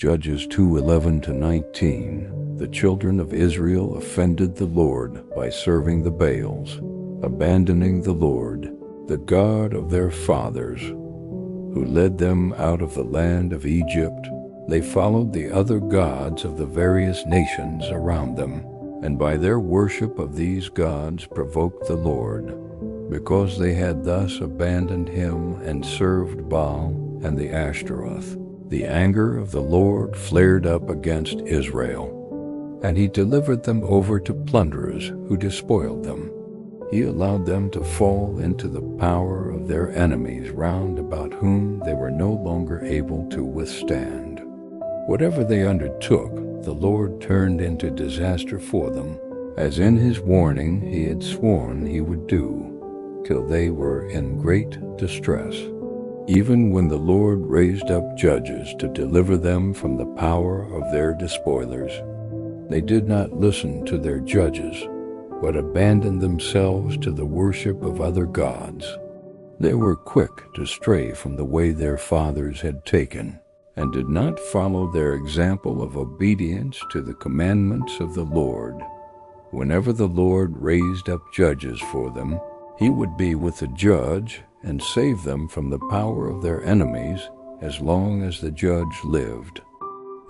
Judges 2:11-19. The children of Israel offended the Lord by serving the Baals, abandoning the Lord, the God of their fathers, who led them out of the land of Egypt. They followed the other gods of the various nations around them, and by their worship of these gods provoked the Lord. Because they had thus abandoned him and served Baal and the Ashtaroth, the anger of the Lord flared up against Israel, and he delivered them over to plunderers who despoiled them. He allowed them to fall into the power of their enemies round about whom they were no longer able to withstand. Whatever they undertook, the Lord turned into disaster for them, as in his warning he had sworn he would do, till they were in great distress. Even when the Lord raised up judges to deliver them from the power of their despoilers, they did not listen to their judges, but abandoned themselves to the worship of other gods. They were quick to stray from the way their fathers had taken, and did not follow their example of obedience to the commandments of the Lord. Whenever the Lord raised up judges for them, he would be with the judge and save them from the power of their enemies as long as the judge lived.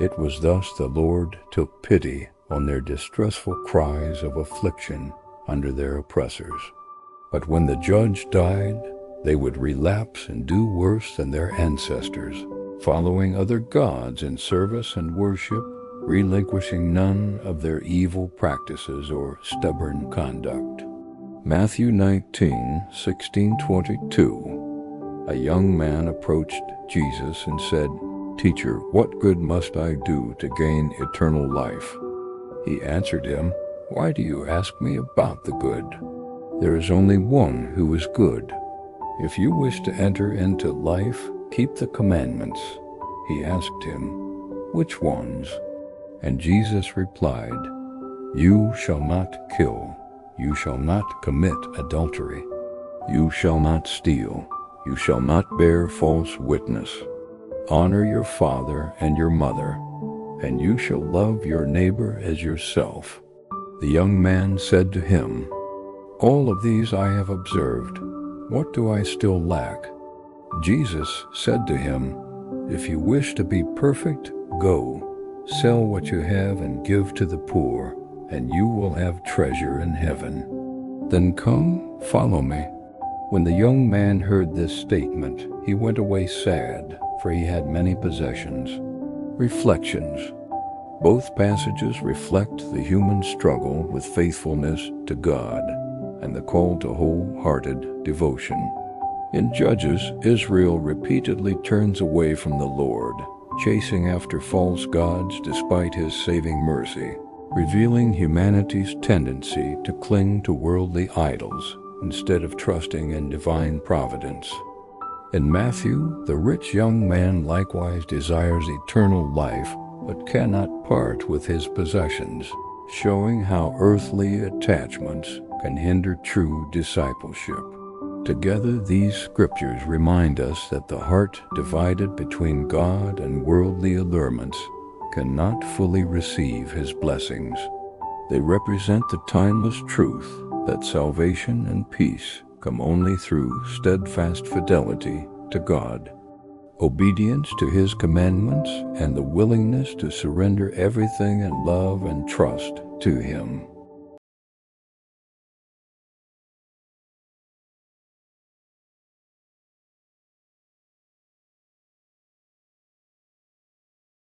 It was thus the Lord took pity on their distressful cries of affliction under their oppressors. But when the judge died, they would relapse and do worse than their ancestors, following other gods in service and worship, relinquishing none of their evil practices or stubborn conduct. Matthew 19:16-22. A young man approached Jesus and said, "Teacher, what good must I do to gain eternal life?" He answered him, "Why do you ask me about the good? There is only one who is good. If you wish to enter into life, keep the commandments." He asked him, "Which ones?" And Jesus replied, "You shall not kill. You shall not commit adultery. You shall not steal. You shall not bear false witness. Honor your father and your mother, and you shall love your neighbor as yourself." The young man said to him, "All of these I have observed. What do I still lack?" Jesus said to him, "If you wish to be perfect, go, sell what you have and give to the poor, and you will have treasure in heaven. Then come, follow me." When the young man heard this statement, he went away sad, for he had many possessions. Reflections. Both passages reflect the human struggle with faithfulness to God and the call to wholehearted devotion. In Judges, Israel repeatedly turns away from the Lord, chasing after false gods despite his saving mercy, revealing humanity's tendency to cling to worldly idols instead of trusting in divine providence. In Matthew, the rich young man likewise desires eternal life, but cannot part with his possessions, showing how earthly attachments can hinder true discipleship. Together, these scriptures remind us that the heart divided between God and worldly allurements cannot fully receive his blessings. They represent the timeless truth that salvation and peace come only through steadfast fidelity to God, obedience to his commandments, and the willingness to surrender everything in love and trust to him.